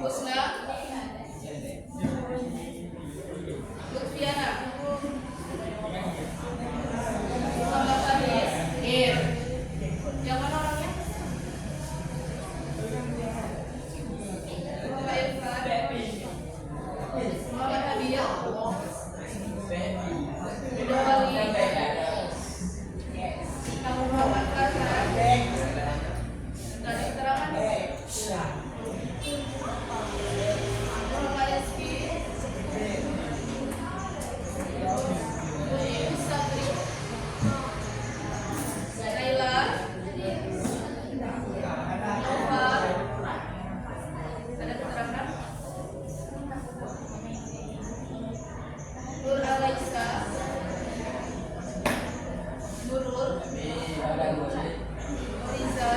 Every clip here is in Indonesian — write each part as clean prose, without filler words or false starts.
Husna, Lutfiana, Muhammad Haris, yang mana orangnya? Muhammad Irfan, Muhammad Habib, Bunda Wali, Kamu Muhammad Farhan, dan keterangan Muhammad Rizki, Sabri, Naila, Nova, ada keterangan Nur Alaisa, Nurul, Riza,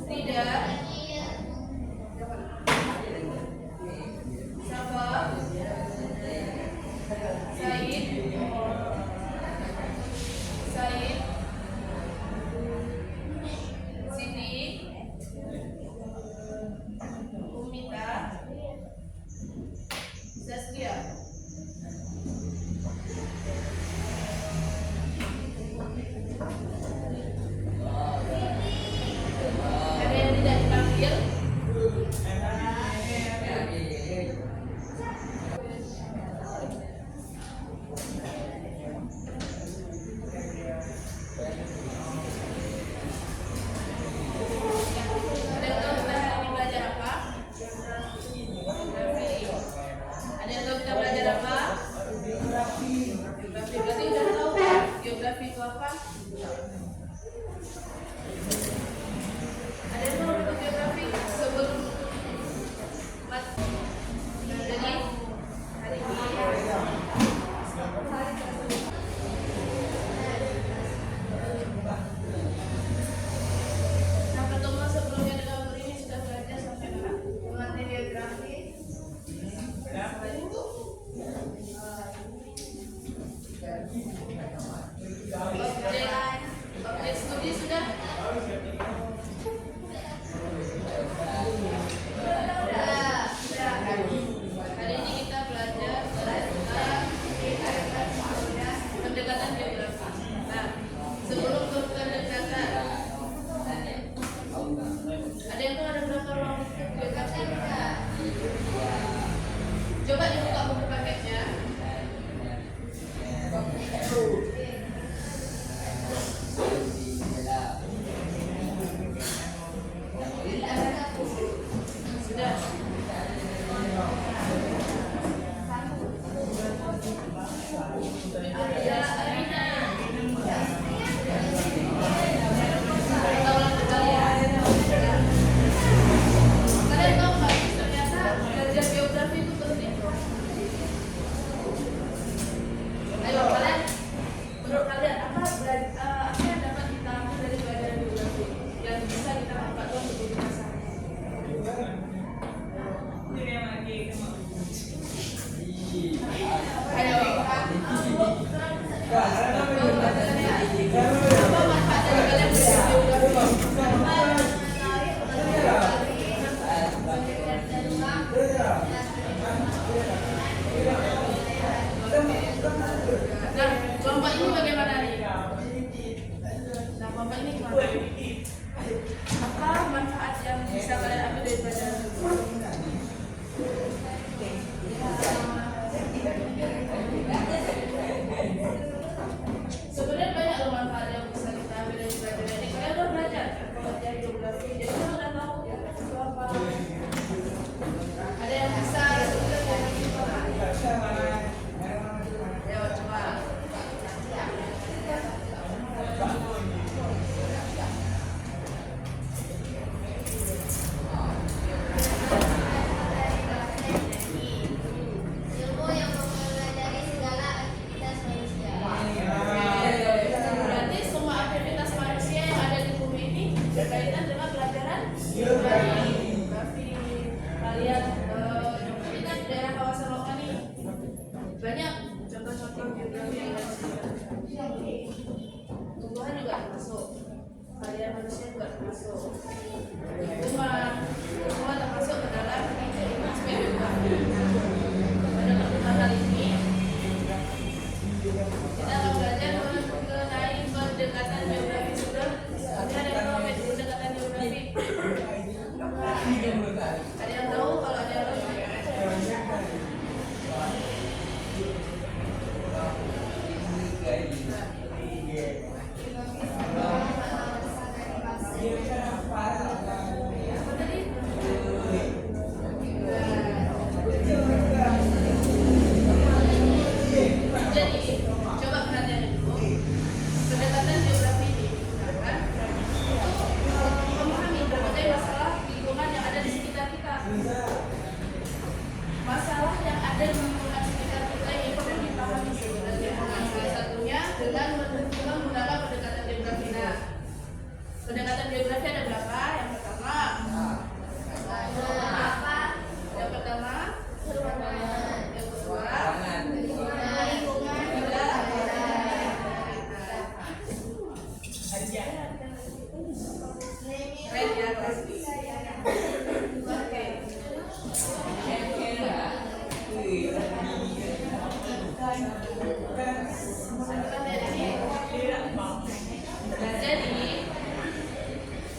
Rida, Safa, Said, Siti, Umita, Zaskia. Ada yang tidak dipanggil? Ada yang tahu kita hari ini belajar apa? Ada yang tahu kita belajar apa? Geografi. Berarti udah tahu kan? Geografi itu apa? Ada yang tahu itu geografi sebelum jadi hari ini nah pertemuan sebelumnya dengan guru ini sudah belajar sampai mana? Materi geografi objek studi sudah? Hari ini kita belajar tentang pendekatan geografi. Nah, sebelum ke pendekatan, ada yang tahu ada berapa ruang geografi? Coba dibuka buku paketnya. Sudah. Kalian tahu nggak? Ternyata belajar geografi itu penting. Ayo kalian, menurut kalian apa yang dapat kita ambil dari pelajaran geografi yang bisa kita manfaatkan untuk kehidupan sehari-hari? Ayo. Apa manfaat dari kalian belajar geografi? Nah, kelompok ini bagaimana nih? Nah, kelompok ini gimana? Apa manfaat yang bisa kalian ambil dari pelajaran geografi? Sebenarnya banyak loh manfaat yang sosial manusia juga termasuk. Rumah termasuk ke dalam aspek geografi. Pada pertemuan kali ini kita akan belajar mengenai pendekatan geografi. Sudah ada yang tahu pendekatan geografi? Ada yang tahu? Kalau ada yang tahu? Pendekatan geografi ada berapa? Yang pertama, yang kedua,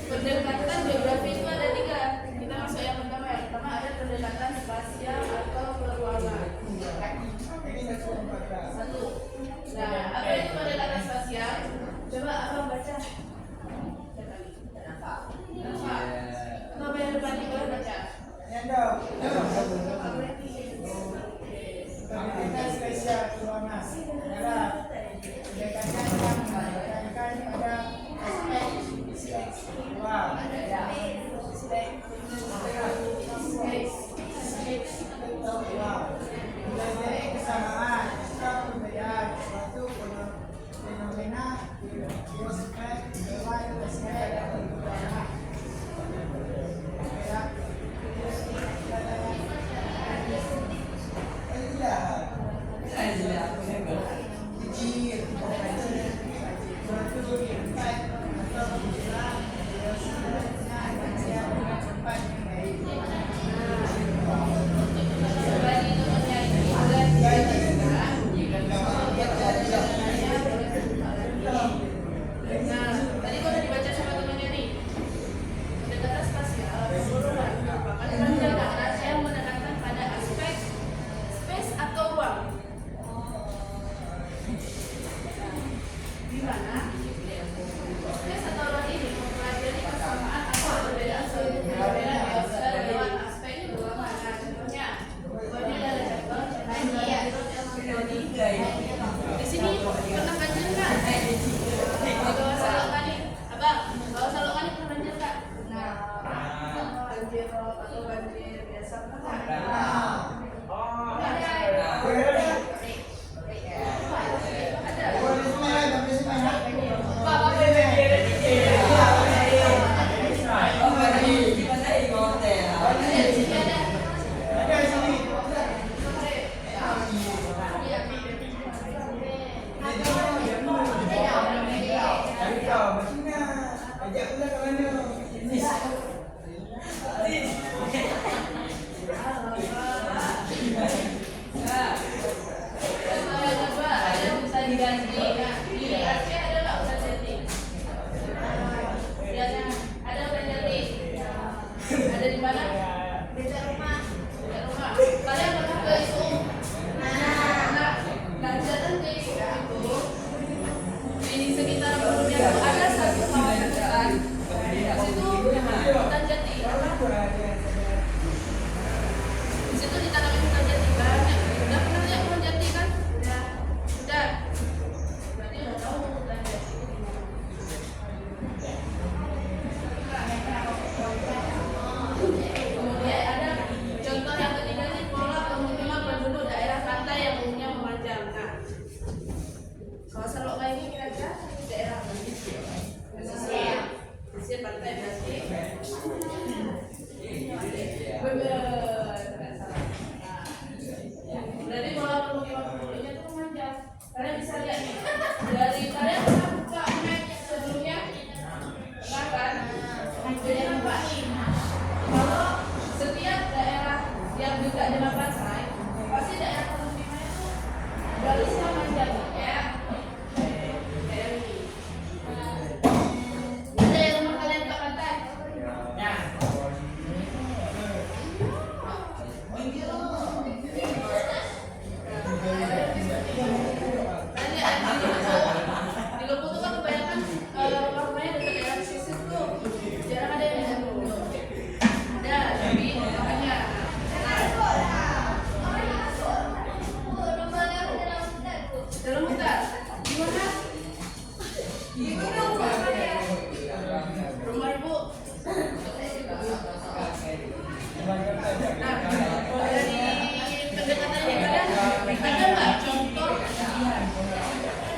pendekatan geografi itu ada 3. Kita masuk yang pertama. Yang pertama ada pendekatan spasial atau peruangan. Satu. Nah, apa itu pendekatan spasial? Coba abang baca. Apa yang depan ini boleh baca? Pendekatan spasial peruangan adalah pendekatan yang menekankan pada aspek ruang, mempelajari kesamaan serta perbedaan suatu fenomena biosfer, hewan, atmosfer, dan udara. Di sini pernah banjir nggak? Kalau Salok Kali, abang, kalau Salok Kali pernah banjir nggak? Nah, banjir rob atau banjir biasa pernah nggak? Ada di mana? Dekat rumah. Dekat rumah. Kalian pernah ke ISU? Nah, datang ke ISU itu di sekitar Gunung itu ada satu kawasan jalan. Di situ hutan jati. Di situ ditanami hutan jati banyak. Udah pernah lihat hutan jati kan? Udah. Berarti udah tahu hutan jati itu di mana. Kemudian ada contoh yang ketiga nih, pola pemukiman penduduk daerah pantai yang umumnya memanjang. Nah, kalau Salok Kali ini kira-kira daerah pesisir pantai berarti benar. Berarti pola pemukiman penduduknya itu memanjang. Kalian bisa lihat nih dari kalian pernah buka map sebelumnya. Nah,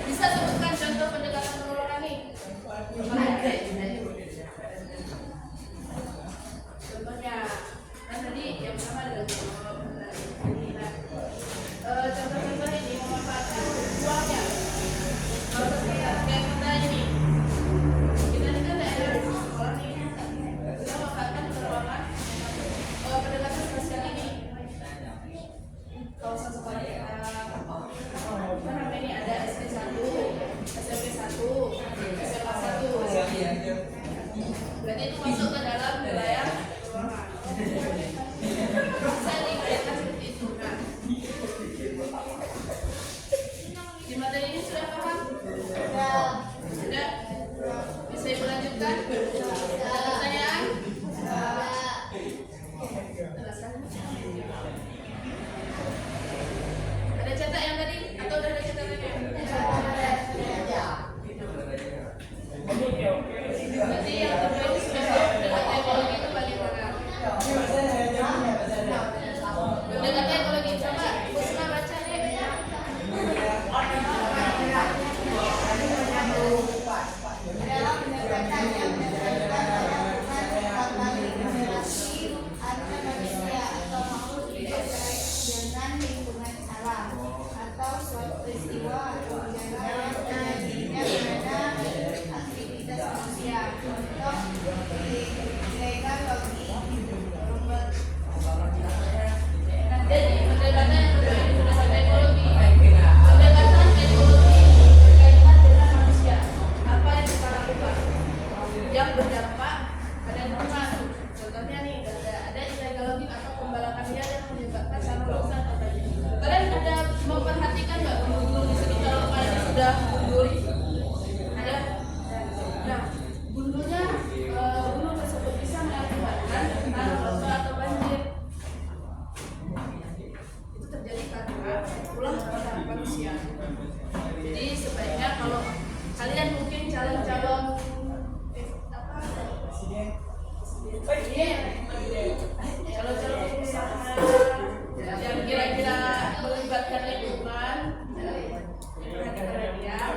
Bisa sebutkan contoh pendekatan pengelolaan nih? Contohnya, kan tadi yang pertama adalah contoh-contoh ini memanfaatkan uangnya. Kalau kayak kita ini kan daerah sekolah nih, kita memanfaatkan keuangan pendekatan sosial ini. Kawasan sekolah kita, kan namanya ini ada SD 1, SMP 1, SMA 1. Berarti itu masuk ke dalam wilayah keuangan. Bisa dikaitkan seperti itu. Nah, di materi ini sudah paham? Sudah? Bisa ibu lanjutkan? Ada pertanyaan? Ada cetak yang tadi? Atau udah ada cetakannya? Berarti yang kedua ini sudah pendekatan ekologi itu bagaimana? Pendekatan ekologi, coba Busma baca deh. Adalah pendekatan yang berdasarkan pada hubungan interaksi antar manusia atau makhluk hidup dengan lingkungan alam atau suatu peristiwa atau gejala yang terjadinya pada aktivitas manusia. Contoh ilegal logging. Jadi pendekatan yang kedua ini pendekatan ekologi. Pendekatan ekologi berkaitan dengan manusia. Apa yang kita lakukan? Yang berdampak pada lingkungan. Contohnya nih, ada illegal logging atau pembalakan liar yang menyebabkan tanah rusak atau banjir. Kalian ada memperhatikan nggak gunung-gunung di sekitar rumah ini sudah gundul? Ada? Nah, gundulnya gunung tersebut bisa mengakibatkan tanah rusak atau banjir. Itu terjadi karena ulah perbuatan manusia. Jadi sebaiknya kalau kalian mungkin calon-calon calon-calon pengusaha yang kira-kira melibatkan lingkungan, perhatikan dia.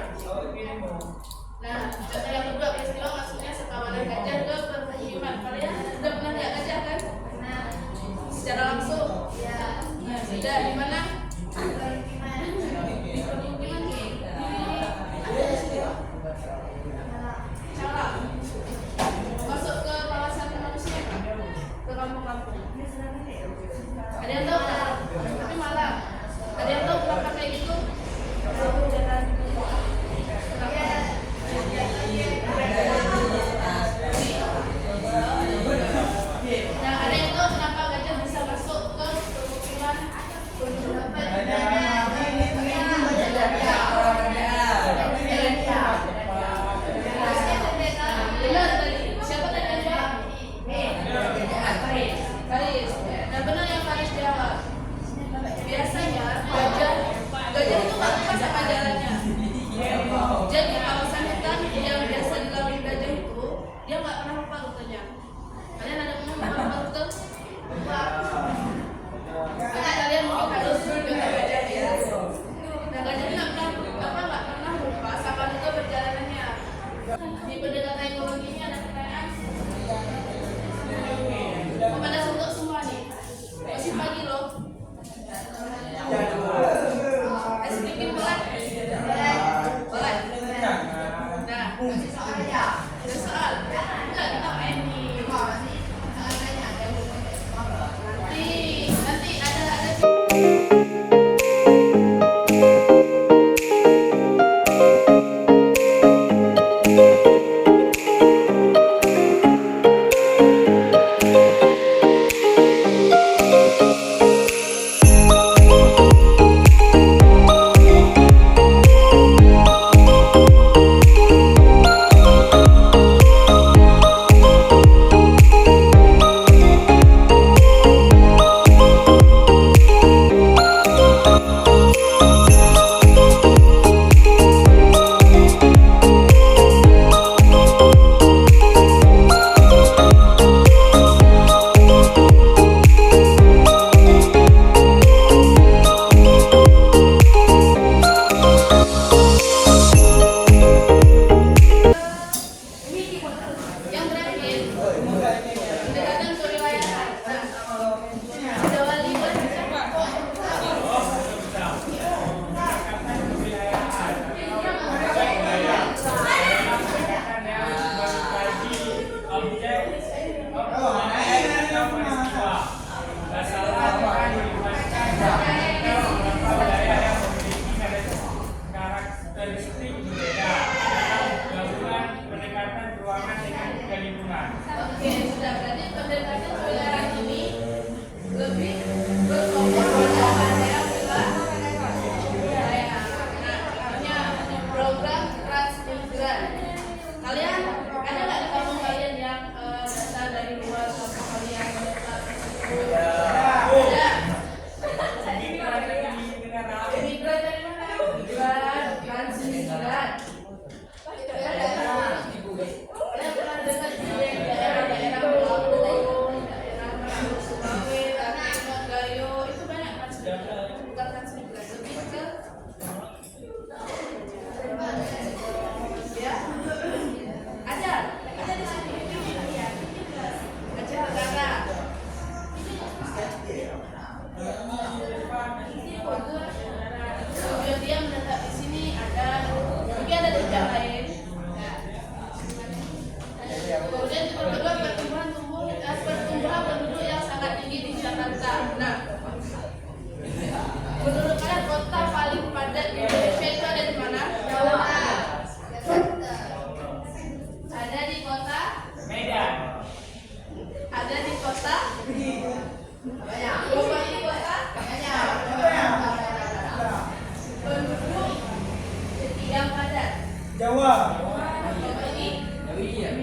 yang padat. Jawa. Kelompok ini.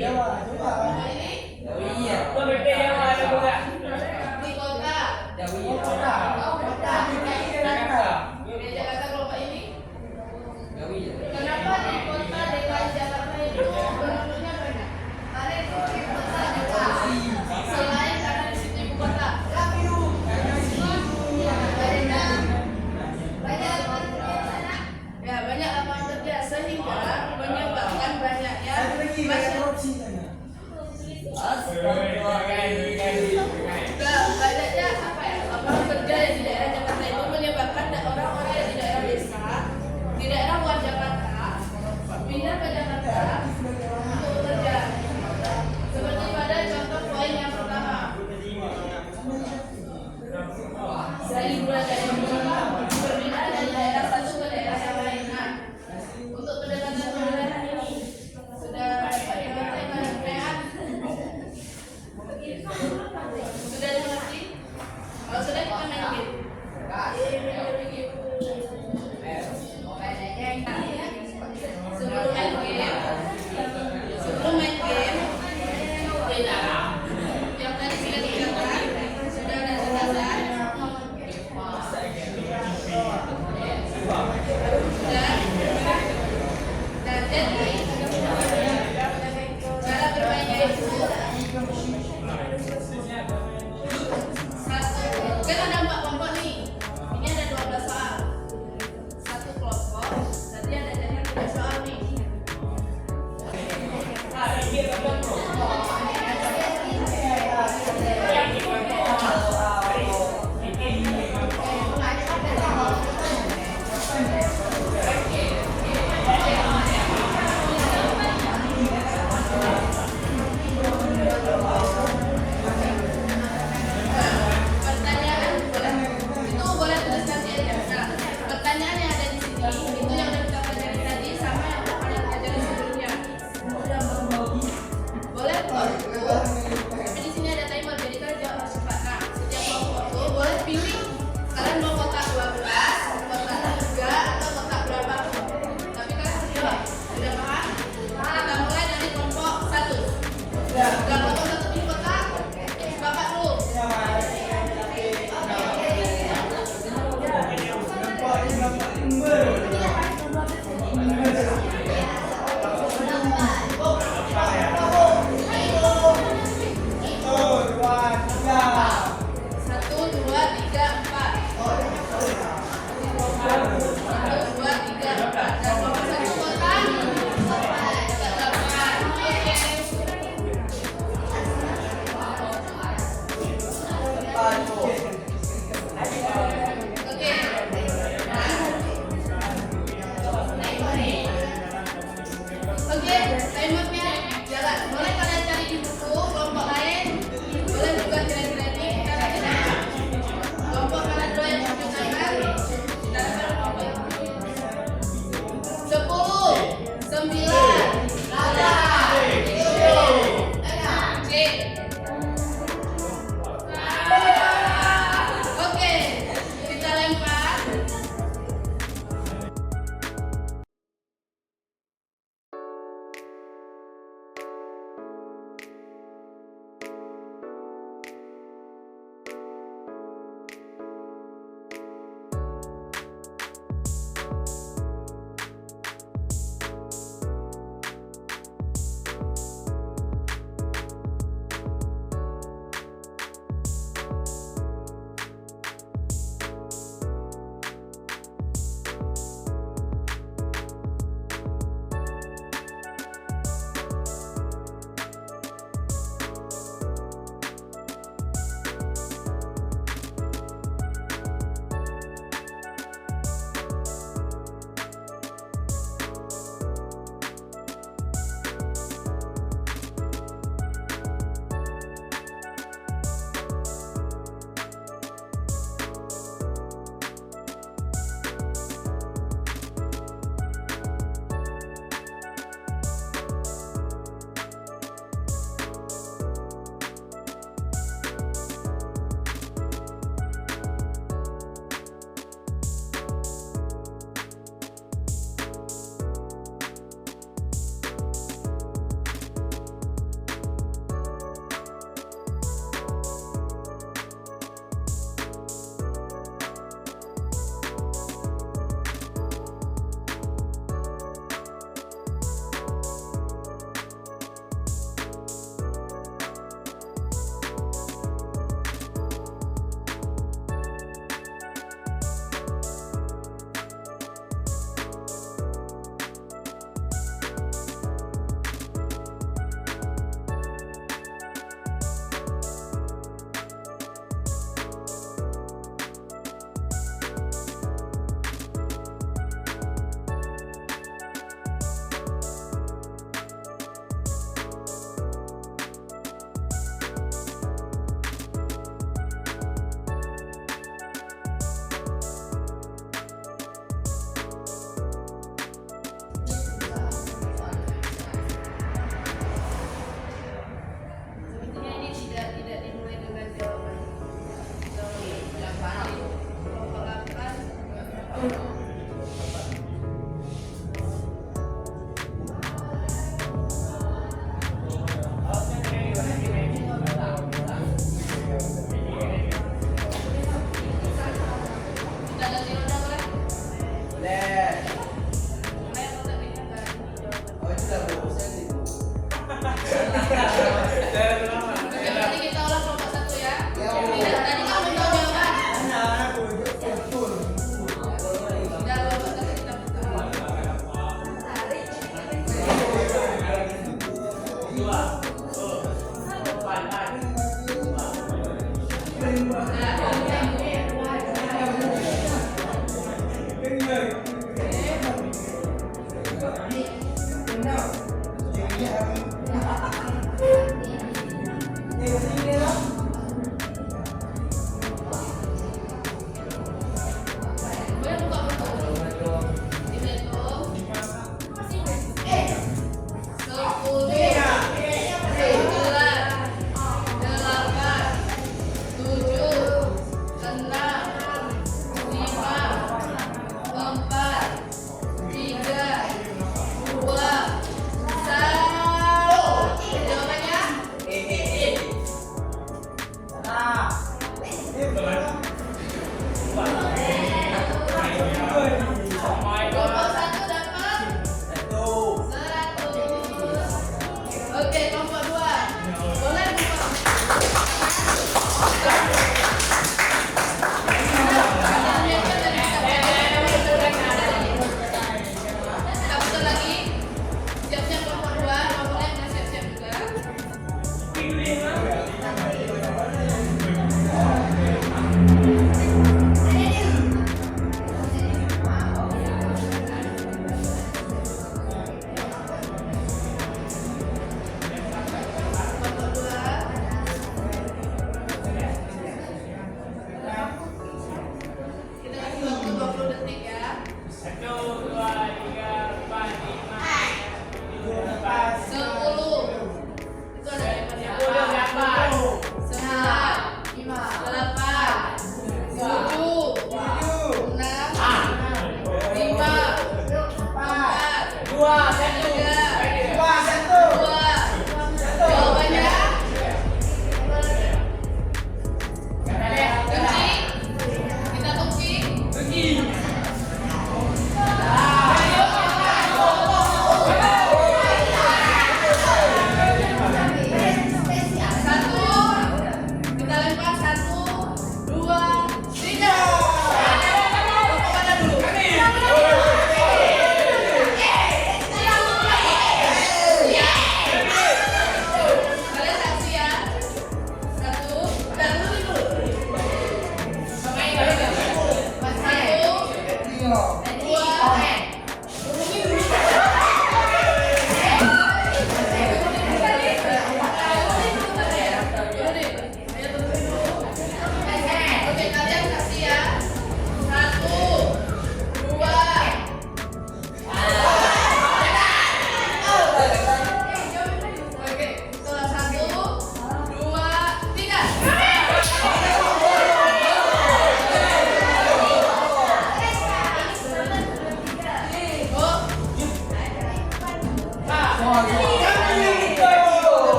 Jawa. Kelompok ini. Di kota. Kota. Di Jakarta kelompok ini. Kenapa di kota DKI Jakarta itu penduduknya banyak? Karena itu ibu kota juga. Selain karena di situ ibu kota. Ya banyak lapangan kerja sehingga menyebabkan banyaknya masyarakat. Banyaknya apa ya? Lapangan kerja yang di daerah Jakarta itu menyebabkan orang-orang yang di daerah desa, di daerah luar Jakarta, pindah ke Jakarta untuk bekerja. Seperti pada contoh poin yang pertama. Dari mulai dari berpindah dari daerah satu ke daerah yang lain. Nah, untuk pendekatan wilayah ini sudah diperhatikan.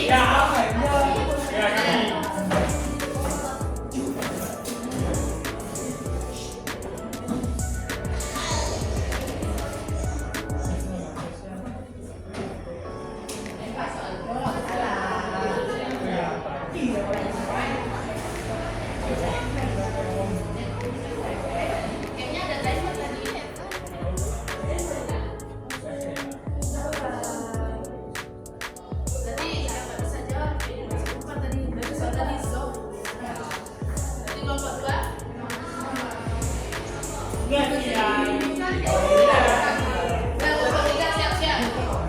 Ya apa ya? Ya kaki. Kayaknya ada timer tadi ya. Tadi yang nggak bisa jawab, lupa tadi. Berarti soal tadi so. Jadi kelompok 2. Enggak iya. Dan kelompok 3 siap-siap.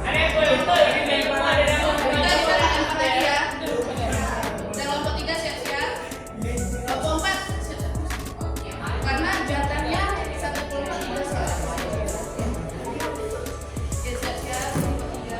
Ada yang boleh betul ya kita yang mana ada yang Kita bicara empat lagi ya. Dan kelompok 3 siap-siap. Kelompok 4 siap-siap. Karena jatahnya satu kelompok 3 soal. Oke, siap-siap. Kelompok 3.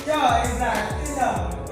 Yo, exact.